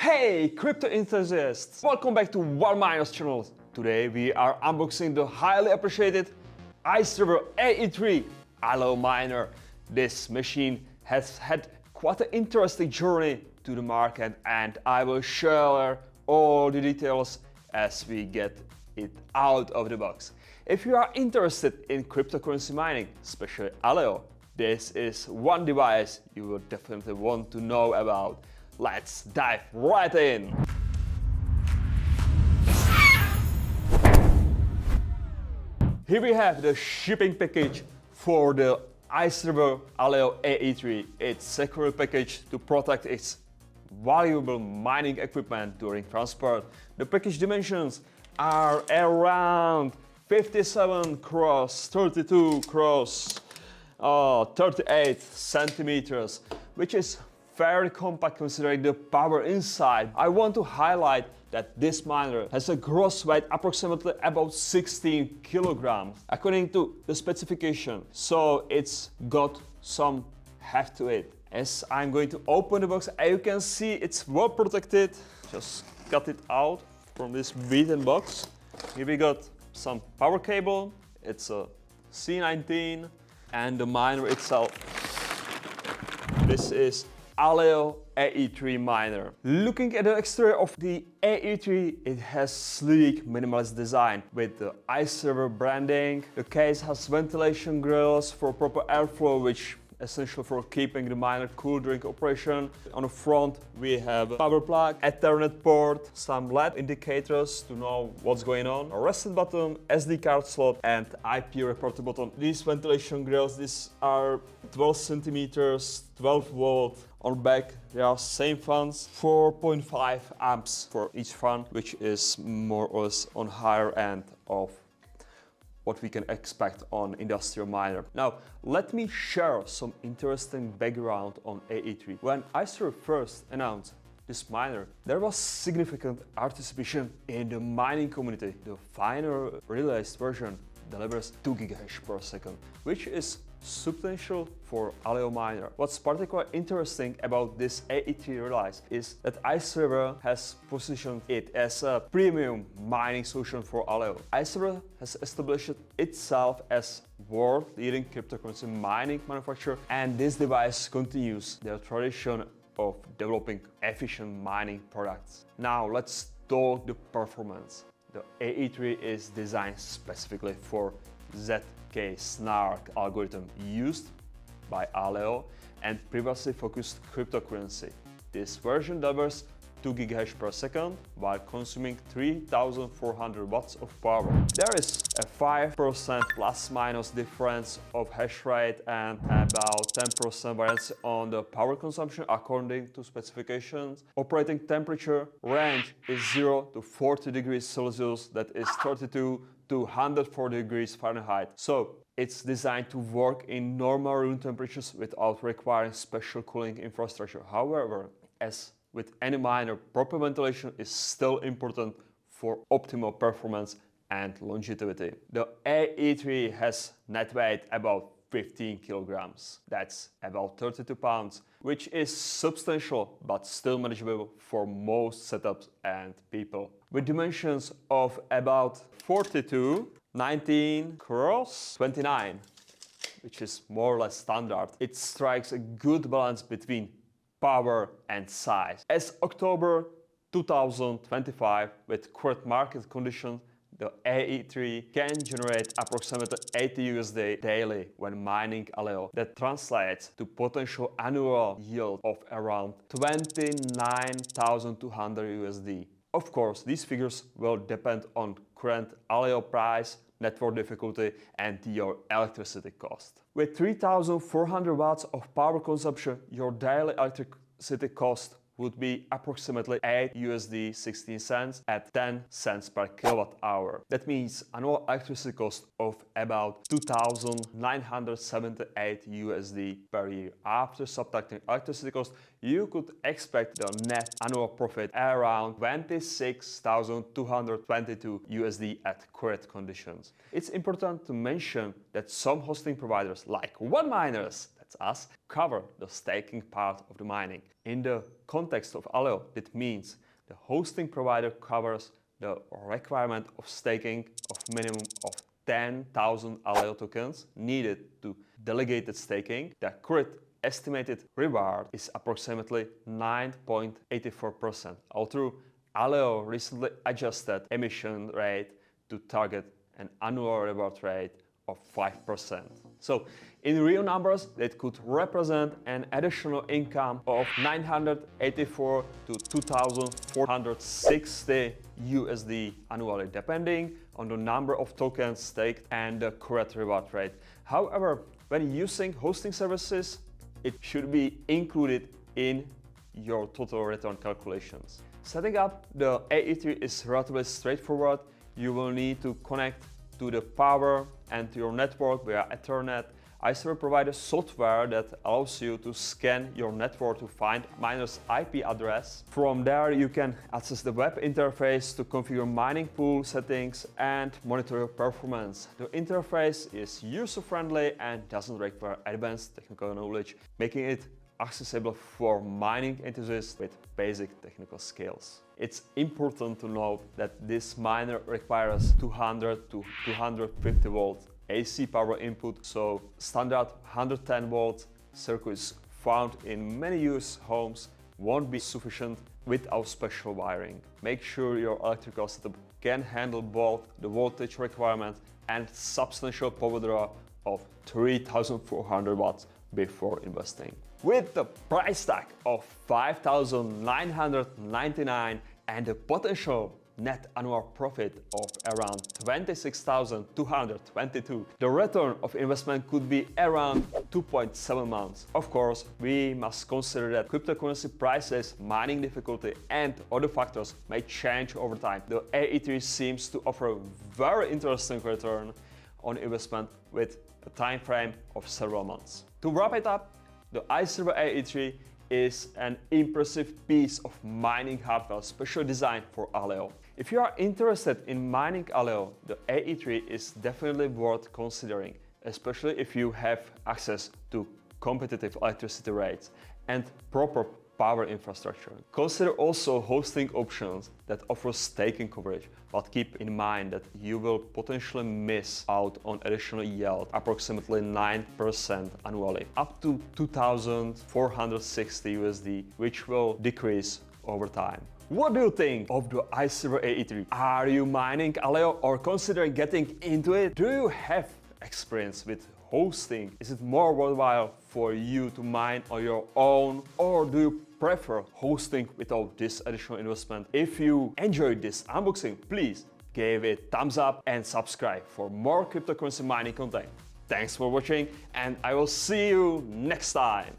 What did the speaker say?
Hey crypto enthusiasts! Welcome back to One Miners channel. Today we are unboxing the highly appreciated IceRiver AE3 Aleo miner. This machine has had quite an interesting journey to the market and I will share all the details as we get it out of the box. If you are interested in cryptocurrency mining, especially Aleo, this is one device you will definitely want to know about. Let's dive right in! Here we have the shipping package for the IceRiver Aleo AE3. It's a secure package to protect its valuable mining equipment during transport. The package dimensions are around 57 cross 32 cross 38 centimeters, which is very compact considering the power inside. I want to highlight that this miner has a gross weight approximately about 16 kilograms according to the specification, so it's got some heft to it. As I'm going to open the box, as you can see it's well protected. Just cut it out from this beaten box. Here we got some power cable, it's a C19, and the miner itself. This is Aleo AE3 miner. Looking at the exterior of the AE3, it has sleek minimalist design with the IceRiver branding. The case has ventilation grills for proper airflow, which essential for keeping the miner cool during operation. On the front we have a power plug, Ethernet port, some LED indicators to know what's going on, a reset button, SD card slot and IP reporter button. These ventilation grills, these are 12 centimeters, 12 volt. On the back there are same fans, 4.5 amps for each fan, which is more or less on higher end of what we can expect on industrial miner. Now, let me share some interesting background on AE3. When IceRiver first announced this miner, there was significant anticipation in the mining community. The final released version delivers 2 GHz per second, which is substantial for Aleo miner. What's particularly interesting about this AE3 release is that IceRiver has positioned it as a premium mining solution for Aleo. IceRiver has established itself as world-leading cryptocurrency mining manufacturer, and this device continues their tradition of developing efficient mining products. Now let's talk the performance. The AE3 is designed specifically for ZK SNARK algorithm used by Aleo and privacy-focused cryptocurrency. This version delivers 2 GHz per second while consuming 3,400 watts of power. There is a 5% plus-minus difference of hash rate and about 10% variance on the power consumption according to specifications. Operating temperature range is 0 to 40 degrees Celsius, that is 32 to 104 degrees Fahrenheit. So it's designed to work in normal room temperatures without requiring special cooling infrastructure. However, as with any miner, proper ventilation is still important for optimal performance and longevity. The AE3 has net weight about 15 kilograms. That's about 32 pounds, which is substantial but still manageable for most setups and people. With dimensions of about 42, 19 cross 29, which is more or less standard, it strikes a good balance between power and size. As October 2025, with current market conditions, the AE3 can generate approximately 80 USD daily when mining Aleo. That translates to potential annual yield of around 29,200 USD. Of course, these figures will depend on current Aleo price, network difficulty and your electricity cost. With 3,400 watts of power consumption, your daily electricity cost would be approximately 8 USD 16 cents at 10 cents per kilowatt hour. That means annual electricity cost of about 2,978 USD per year. After subtracting electricity cost, you could expect the net annual profit around 26,222 USD at current conditions. It's important to mention that some hosting providers like One Miners, lets us cover the staking part of the mining. In the context of Aleo, that means the hosting provider covers the requirement of staking of minimum of 10,000 Aleo tokens needed to delegated staking. The current estimated reward is approximately 9.84%. Although Aleo recently adjusted emission rate to target an annual reward rate of 5%. So in real numbers, that could represent an additional income of 984 to 2,460 USD annually, depending on the number of tokens staked and the current reward rate. However, when using hosting services, it should be included in your total return calculations. Setting up the AE3 is relatively straightforward. You will need to connect to the power and to your network via Ethernet. IceRiver provides software that allows you to scan your network to find miner's IP address. From there, you can access the web interface to configure mining pool settings and monitor your performance. The interface is user-friendly and doesn't require advanced technical knowledge, making it accessible for mining enthusiasts with basic technical skills. It's important to note that this miner requires 200 to 250 volt AC power input, so standard 110 volt circuits found in many US homes won't be sufficient without special wiring. Make sure your electrical setup can handle both the voltage requirement and substantial power draw of 3,400 watts before investing. With the price tag of $5,999 and a potential net annual profit of around $26,222, the return of investment could be around 2.7 months. Of course, we must consider that cryptocurrency prices, mining difficulty, and other factors may change over time. The AE3 seems to offer a very interesting return on investment with a time frame of several months. To wrap it up, the IceRiver AE3 is an impressive piece of mining hardware specially designed for Aleo. If you are interested in mining Aleo, the AE3 is definitely worth considering, especially if you have access to competitive electricity rates and proper power infrastructure. Consider also hosting options that offer staking coverage, but keep in mind that you will potentially miss out on additional yield, approximately 9% annually, up to 2,460 USD, which will decrease over time. What do you think of the IceRiver AE3? Are you mining Aleo or considering getting into it? Do you have experience with hosting? Is it more worthwhile for you to mine on your own, or do you prefer hosting without this additional investment? If you enjoyed this unboxing, please give it a thumbs up and subscribe for more cryptocurrency mining content. Thanks for watching, and I will see you next time.